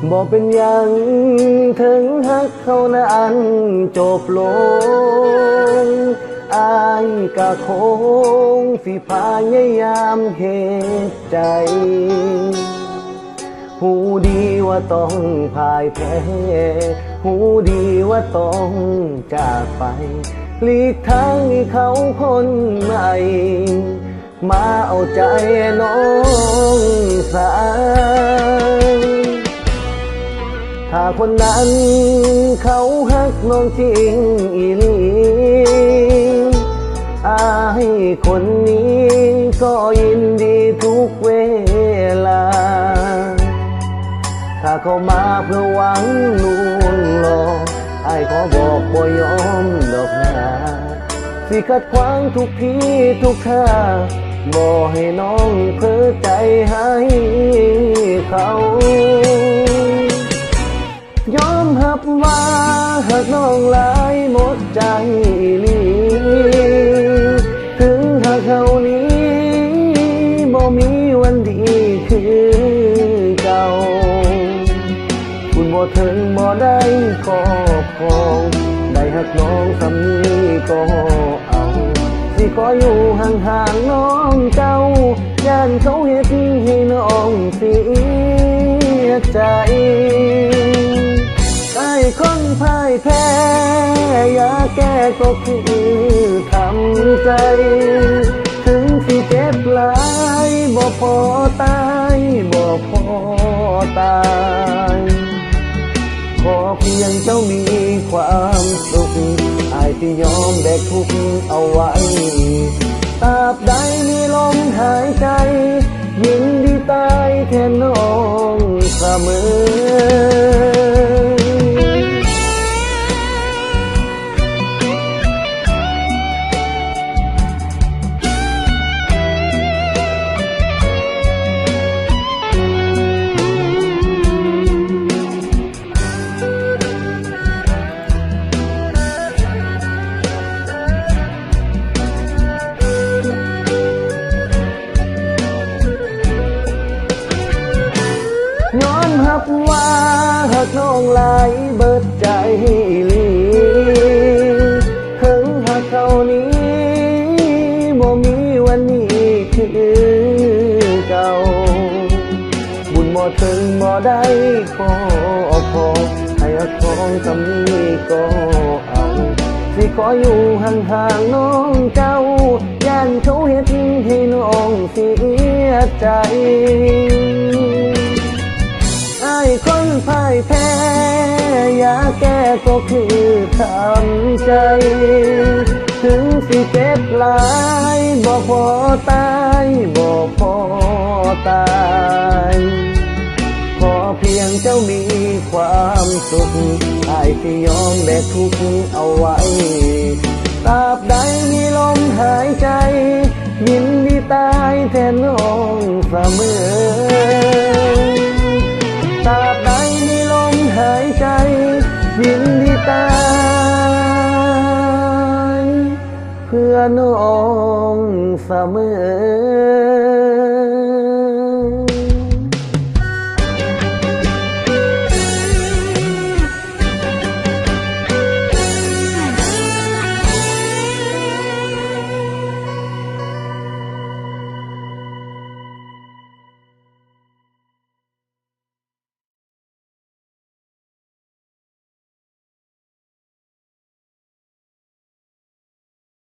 บ่เป็นหยังถึงฮักเขานั้นจบลงอายก็คงสิพยายามเฮ็ดใจหูดีว่าต้องพ่ายแพ้หูดีว่าต้องจากไปหลีกทางให้เขาคนใหม่มาเอาใจน้องสาวถ้าคนนั้นเขาฮักน้องจริงอีหลีอายคนนี้ก็ยินดีทุกเวลาถ้าเขามาเพื่อหวังลวงหลอกอายขอบอกบ่ยอมดอกนาสิขัดขวางทุกทีทุกท่าบ่ให้น้องเพ้อใจให้เขายอมรับว่าหากน้องหลายหมดใจลีถึงหากเขานี้บ่มีวันดีคือเก่าคุณบ่ถึงบ่ได้ครอบครองได้หักน้องสำนี้ก็เอาสิขออยู่ห่างๆน้องเจ้าย่านเขาเฮ็ดให้น้องเสียใจไอ้คนพ่ายแพ้ยาแก้ก็คือทำใจถึงสิเจ็บหลายบ่พอตายบ่พอตายขอเพียงเจ้ามีความสุขอายที่ยอมแบกทุกข์เอาไว้ตราบใดมีลมหายใจยินดีตายแทนน้องเสมอย้อนหับว่าหากน้องหลายเบิดใจลีถึงหากเขานี้บ่มีวันนี้คือเก่าบุญบ่ถึงบ่ได้ขอให้หักของคำนี้ก็เอาสิขออยู่ห่างๆน้องเจ้าย่านเขาเฮ็ดให้น้องเสียใจไอ้คนพ่ายแพ้ยาแก้ก็คือทำใจถึงสิเจ็บหลายบ่พอตายบ่พอตายขอเพียงเจ้ามีความสุขไอ้ที่ยอมแบกทุกข์เอาไว้ตราบใดมีลมหายใจยินดีตายแทนน้องเสมอตราบใดมีลมหายใจยินดีตายเพื่อน้องเสมอ